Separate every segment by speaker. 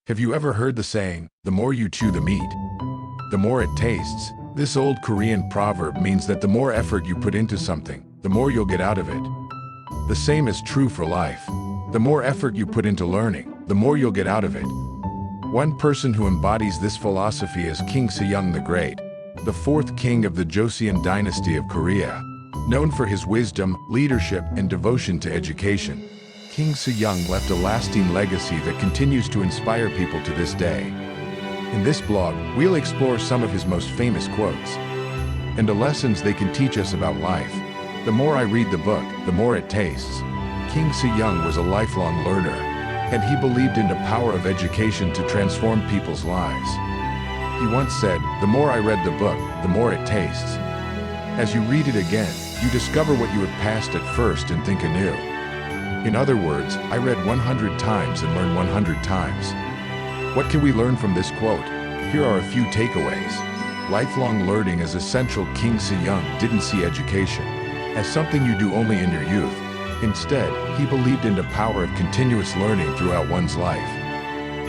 Speaker 1: Have you ever heard the saying, the more you chew the meat, the more it tastes? This old Korean proverb means that the more effort you put into something, the more you'll get out of it. The same is true for life. The more effort you put into learning, the more you'll get out of it. One person who embodies this philosophy is King Sejong the Great, the fourth king of the Joseon dynasty of Korea. Known for his wisdom, leadership, and devotion to education, King Sejong left a lasting legacy that continues to inspire people to this day. In this blog, we'll explore some of his most famous quotes and the lessons they can teach us about life. The more I read the book, the more it tastes. King Sejong was a lifelong learner, and he believed in the power of education to transform people's lives. He once said, "The more I read the book, the more it tastes." As you read it again, you discover what you had passed at first and think anew. In other words, I read 100 times and learned 100 times. What can we learn from this quote? Here are a few takeaways. Lifelong learning is essential. King Sejong didn't see education as something you do only in your youth. Instead, he believed in the power of continuous learning throughout one's life.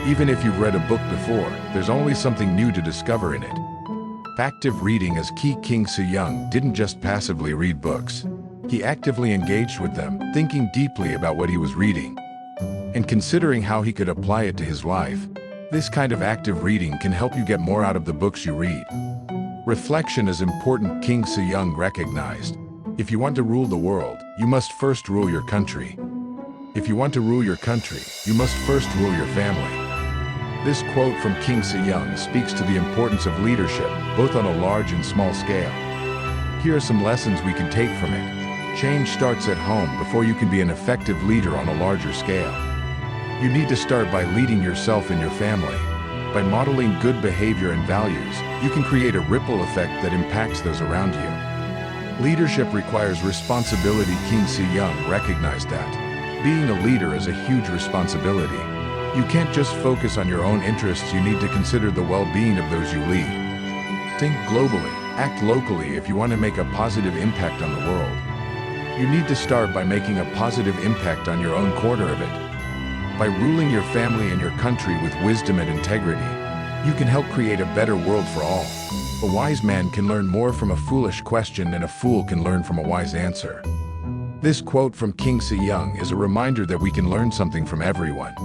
Speaker 1: Even if you've read a book before, there's always something new to discover in it. Active reading is key. King Sejong didn't just passively read books. He actively engaged with them, thinking deeply about what he was reading and considering how he could apply it to his life. This kind of active reading can help you get more out of the books you read. Reflection is important. King Sejong recognized, if you want to rule the world, you must first rule your country. If you want to rule your country, you must first rule your family. This quote from King Sejong speaks to the importance of leadership, both on a large and small scale. Here are some lessons we can take from it. Change starts at home before you can be an effective leader on a larger scale. You need to start by leading yourself and your family. By modeling good behavior and values, you can create a ripple effect that impacts those around you. Leadership requires responsibility. King Sejong recognized that being a leader is a huge responsibility. You can't just focus on your own interests. You need to consider the well-being of those you lead. Think globally, act locally if you want to make a positive impact on the world. You need to start by making a positive impact on your own corner of it. By ruling your family and your country with wisdom and integrity, you can help create a better world for all. A wise man can learn more from a foolish question than a fool can learn from a wise answer. This quote from King Sejong is a reminder that we can learn something from everyone,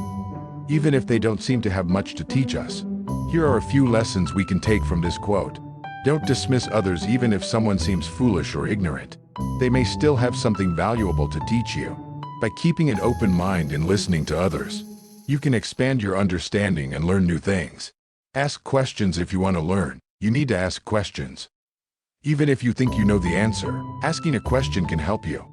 Speaker 1: even if they don't seem to have much to teach us. Here are a few lessons we can take from this quote. Don't dismiss others. Even if someone seems foolish or ignorant, they may still have something valuable to teach you. By keeping an open mind and listening to others, you can expand your understanding and learn new things. Ask questions. If you want to learn, you need to ask questions. Even if you think you know the answer, asking a question can help you.